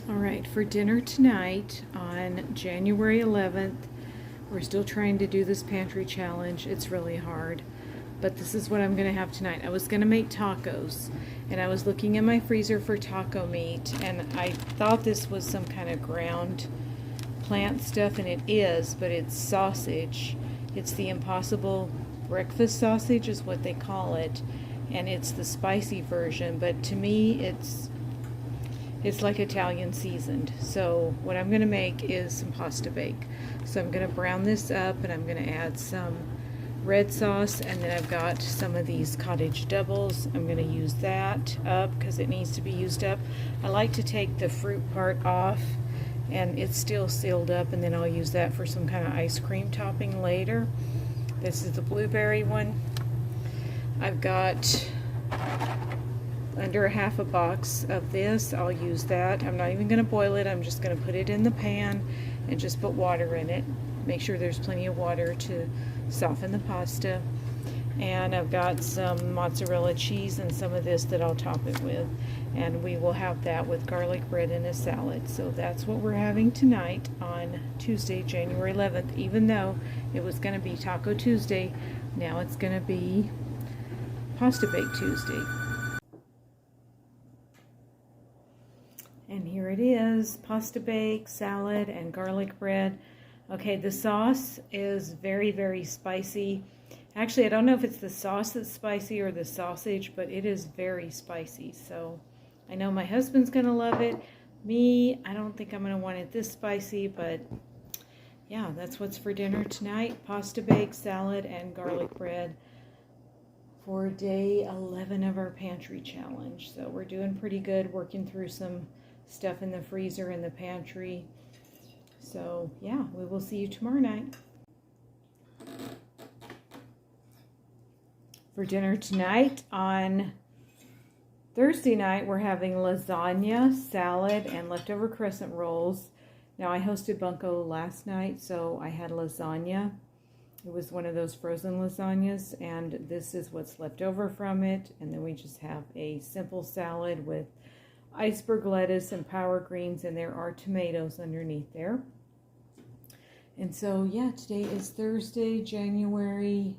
Alright, for dinner tonight on January 11th, we're still trying to do this pantry challenge. It's really hard, but this is what I'm going to have tonight. I was going to make tacos, and I was looking in my freezer for taco meat, and I thought this was some kind of ground plant stuff, and it is, but it's sausage. It's the Impossible breakfast sausage is what they call it, and it's the spicy version, but to me it's like Italian seasoned. So what I'm going to make is some pasta bake. So I'm going to brown this up, and I'm going to add some red sauce, and then I've got some of these cottage doubles. I'm going to use that up because it needs to be used up. I like to take the fruit part off, and it's still sealed up, and then I'll use that for some kind of ice cream topping later. This is the blueberry one. I've got under a half a box of this. I'll use that. I'm not even going to boil it. I'm just going to put it in the pan and just put water in it. Make sure there's plenty of water to soften the pasta. And I've got some mozzarella cheese and some of this that I'll top it with. And we will have that with garlic bread and a salad. So that's what we're having tonight on Tuesday, January 11th. Even though it was going to be Taco Tuesday, now it's going to be Pasta Bake Tuesday. And here it is, pasta bake, salad, and garlic bread. Okay, the sauce is very, very spicy. Actually, I don't know if it's the sauce that's spicy or the sausage, but it is very spicy. So I know my husband's going to love it. Me, I don't think I'm going to want it this spicy, but yeah, that's what's for dinner tonight. Pasta bake, salad, and garlic bread for day 11 of our pantry challenge. So we're doing pretty good, working through some stuff in the freezer and the pantry. So yeah, we will see you tomorrow night. For dinner tonight, on Thursday night, we're having lasagna, salad, and leftover crescent rolls. Now, I hosted Bunko last night, so I had lasagna. It was one of those frozen lasagnas, and this is what's left over from it. And then we just have a simple salad with iceberg lettuce and power greens, and there are tomatoes underneath there. And so yeah, today is Thursday, January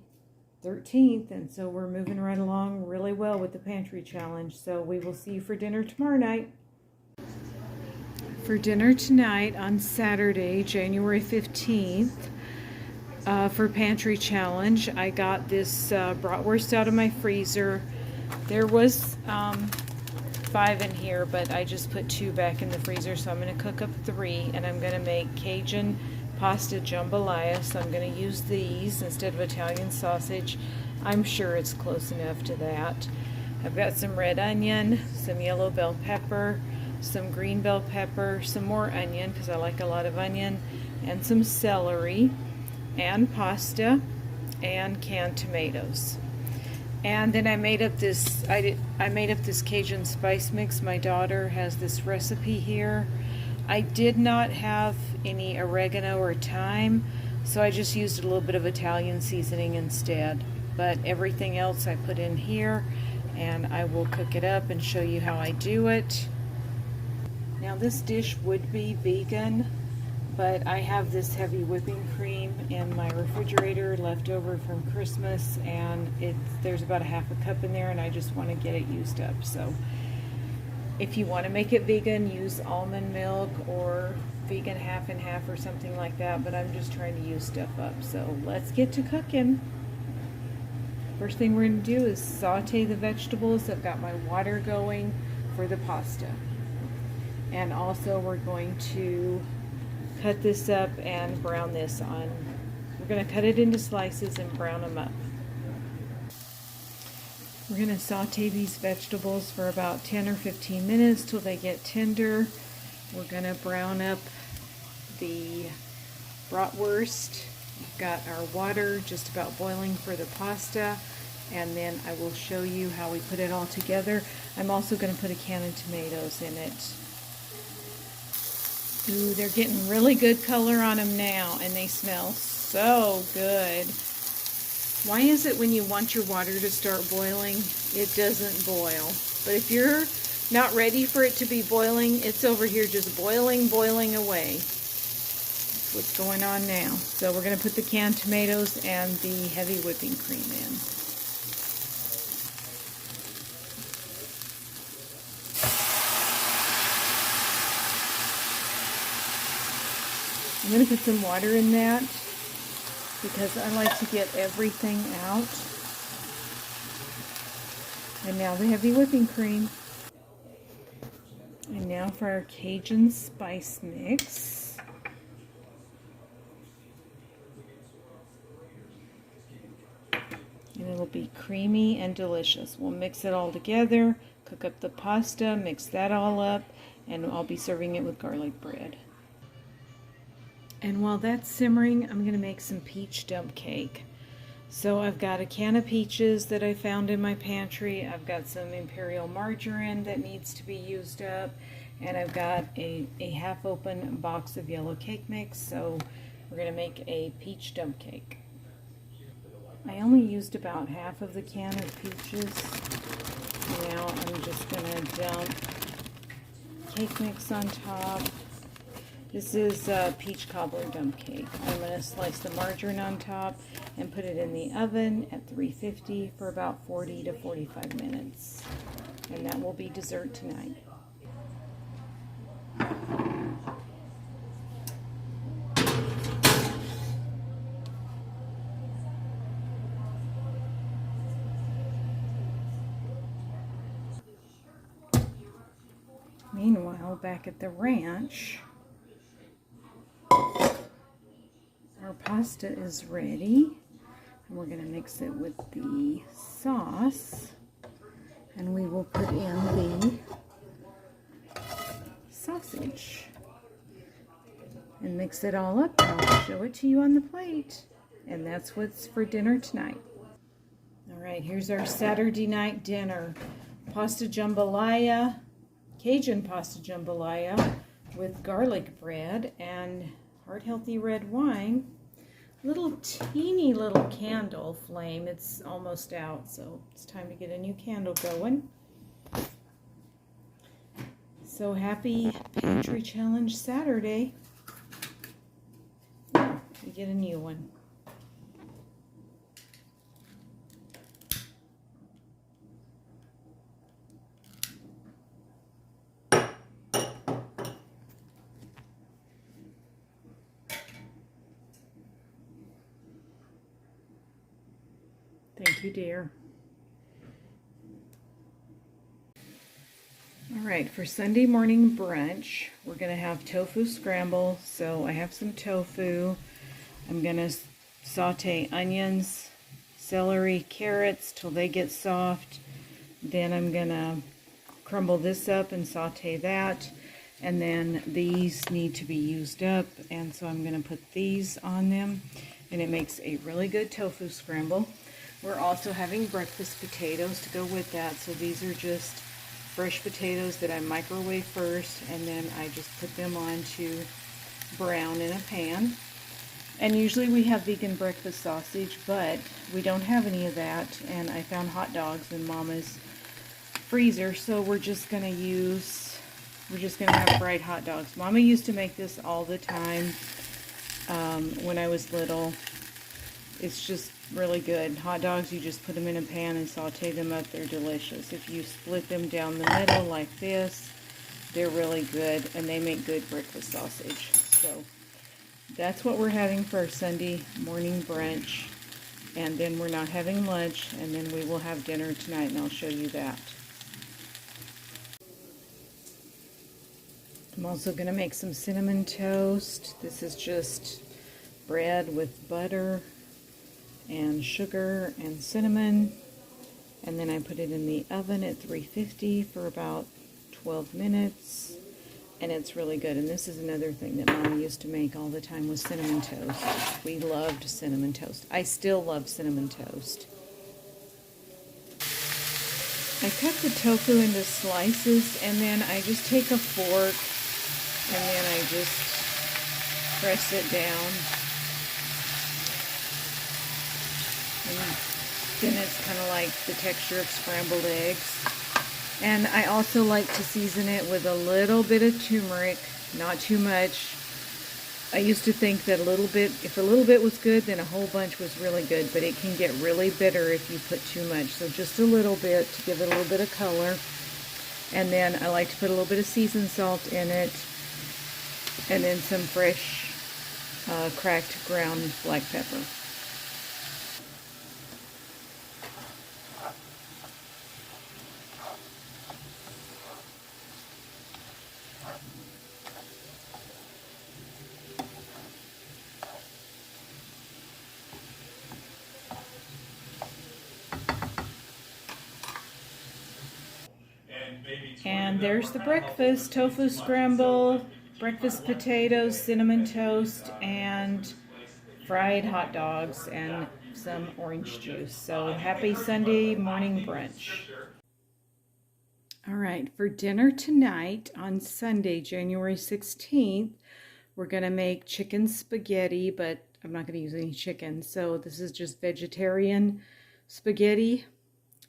13th, and so we're moving right along really well with the pantry challenge. So we will see you for dinner tomorrow night. For dinner tonight on Saturday, January 15th, for pantry challenge, I got this bratwurst out of my freezer. There was 5 in here, but I just put 2 back in the freezer, so I'm going to cook up 3, and I'm going to make Cajun pasta jambalaya. So I'm going to use these instead of Italian sausage. I'm sure it's close enough to that. I've got some red onion, some yellow bell pepper, some green bell pepper, some more onion because I like a lot of onion, and some celery, and pasta, and canned tomatoes. And then I made up this Cajun Spice mix. My daughter has this recipe here. I did not have any oregano or thyme, so I just used a little bit of Italian seasoning instead. But everything else I put in here, and I will cook it up and show you how I do it. Now this dish would be vegan, but I have this heavy whipping cream in my refrigerator left over from Christmas, and there's about a half a cup in there, and I just want to get it used up. So if you want to make it vegan, use almond milk or vegan half and half or something like that, but I'm just trying to use stuff up. So let's get to cooking. First thing we're going to do is saute the vegetables. I've got my water going for the pasta. And also we're going to cut this up and brown this on. We're going to cut it into slices and brown them up. We're going to saute these vegetables for about 10 or 15 minutes till they get tender. We're going to brown up the bratwurst. We've got our water just about boiling for the pasta, and then I will show you how we put it all together. I'm also going to put a can of tomatoes in it. Ooh, they're getting really good color on them now, and they smell so good. Why is it when you want your water to start boiling, it doesn't boil? But if you're not ready for it to be boiling. It's over here just boiling away. That's what's going on now. So we're going to put the canned tomatoes and the heavy whipping cream in. I'm going to put some water in that because I like to get everything out. And now the heavy whipping cream. And now for our Cajun Spice mix. And it'll be creamy and delicious. We'll mix it all together, cook up the pasta, mix that all up, and I'll be serving it with garlic bread. And while that's simmering, I'm going to make some peach dump cake. So I've got a can of peaches that I found in my pantry. I've got some imperial margarine that needs to be used up. And I've got a half open box of yellow cake mix. So we're going to make a peach dump cake. I only used about half of the can of peaches. Now I'm just going to dump cake mix on top. This is peach cobbler dump cake. I'm going to slice the margarine on top and put it in the oven at 350 for about 40 to 45 minutes. And that will be dessert tonight. Meanwhile, back at the ranch, our pasta is ready, and we're going to mix it with the sauce, and we will put in the sausage and mix it all up. I'll show it to you on the plate, and that's what's for dinner tonight. All right, here's our Saturday night dinner. Pasta jambalaya, Cajun pasta jambalaya with garlic bread and heart-healthy red wine. Little teeny little candle flame. It's almost out, so it's time to get a new candle going. So happy Pantry Challenge Saturday. We get a new one. Thank you, dear. All right, for Sunday morning brunch, we're going to have tofu scramble. So I have some tofu. I'm going to saute onions, celery, carrots till they get soft. Then I'm going to crumble this up and saute that. And then these need to be used up, and so I'm going to put these on them. And it makes a really good tofu scramble. We're also having breakfast potatoes to go with that. So these are just fresh potatoes that I microwave first, and then I just put them on to brown in a pan. And usually we have vegan breakfast sausage, but we don't have any of that. And I found hot dogs in Mama's freezer, so we're just going to have fried hot dogs. Mama used to make this all the time when I was little. It's just really good. Hot dogs, you just put them in a pan and saute them up. They're delicious. If you split them down the middle like this, they're really good, and they make good breakfast sausage. So that's what we're having for our Sunday morning brunch. And then we're not having lunch, and then we will have dinner tonight, and I'll show you that. I'm also going to make some cinnamon toast. This is just bread with butter and sugar and cinnamon, and then I put it in the oven at 350 for about 12 minutes, and it's really good. And this is another thing that Mom used to make all the time, was cinnamon toast. We loved cinnamon toast. I still love cinnamon toast. I cut the tofu into slices, and then I just take a fork and then I just press it down. And then it's kind of like the texture of scrambled eggs. And I also like to season it with a little bit of turmeric, not too much. I used to think that if a little bit was good, then a whole bunch was really good, but it can get really bitter if you put too much. So just a little bit to give it a little bit of color. And then I like to put a little bit of seasoned salt in it, and then some fresh cracked ground black pepper. And there's the breakfast: tofu scramble, breakfast potatoes, cinnamon toast, and fried hot dogs, and some orange juice. So happy Sunday morning brunch. All right, for dinner tonight on Sunday, January 16th, we're going to make chicken spaghetti, but I'm not going to use any chicken. So this is just vegetarian spaghetti,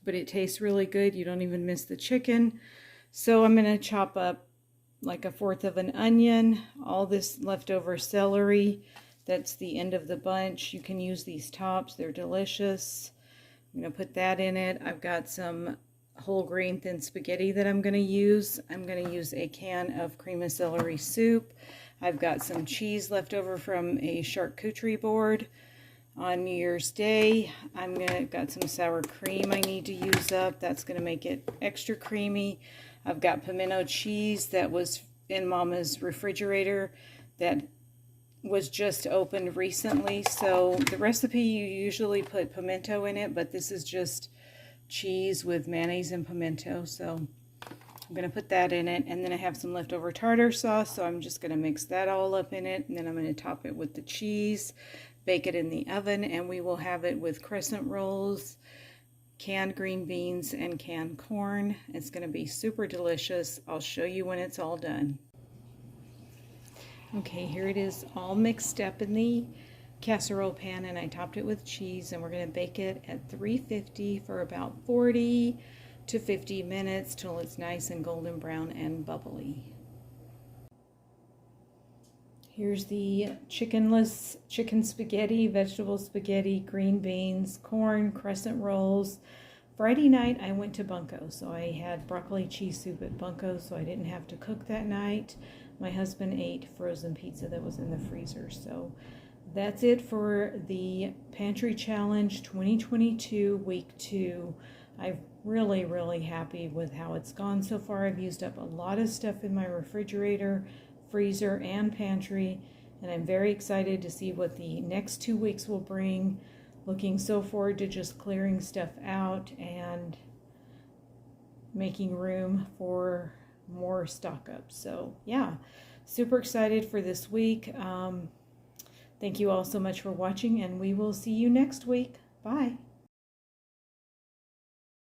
but it tastes really good. You don't even miss the chicken. So I'm going to chop up like 1/4 of an onion, all this leftover celery. That's the end of the bunch. You can use these tops. They're delicious. I'm going to put that in it. I've got some whole grain thin spaghetti that I'm going to use. I'm going to use a can of cream of celery soup. I've got some cheese left over from a charcuterie board on New Year's Day. Got some sour cream I need to use up. That's going to make it extra creamy. I've got pimento cheese that was in Mama's refrigerator that was just opened recently. So the recipe, you usually put pimento in it, but this is just cheese with mayonnaise and pimento. So I'm going to put that in it. And then I have some leftover tartar sauce, so I'm just going to mix that all up in it. And then I'm going to top it with the cheese, bake it in the oven, and we will have it with crescent rolls, canned green beans, and canned corn. It's going to be super delicious. I'll show you when it's all done. Okay, here it is all mixed up in the casserole pan, and I topped it with cheese, and we're going to bake it at 350 for about 40 to 50 minutes till it's nice and golden brown and bubbly. Here's the chickenless chicken spaghetti, vegetable spaghetti, green beans, corn, crescent rolls. Friday night I went to Bunko, so I had broccoli cheese soup at Bunko, so I didn't have to cook that night. My husband ate frozen pizza that was in the freezer. So that's it for the Pantry Challenge 2022 Week 2. I'm really happy with how it's gone so far. I've used up a lot of stuff in my refrigerator, freezer, and pantry, and I'm very excited to see what the next 2 weeks will bring. Looking so forward to just clearing stuff out and making room for more stock up. So yeah, super excited for this week. Thank you all so much for watching, and we will see you next week. Bye.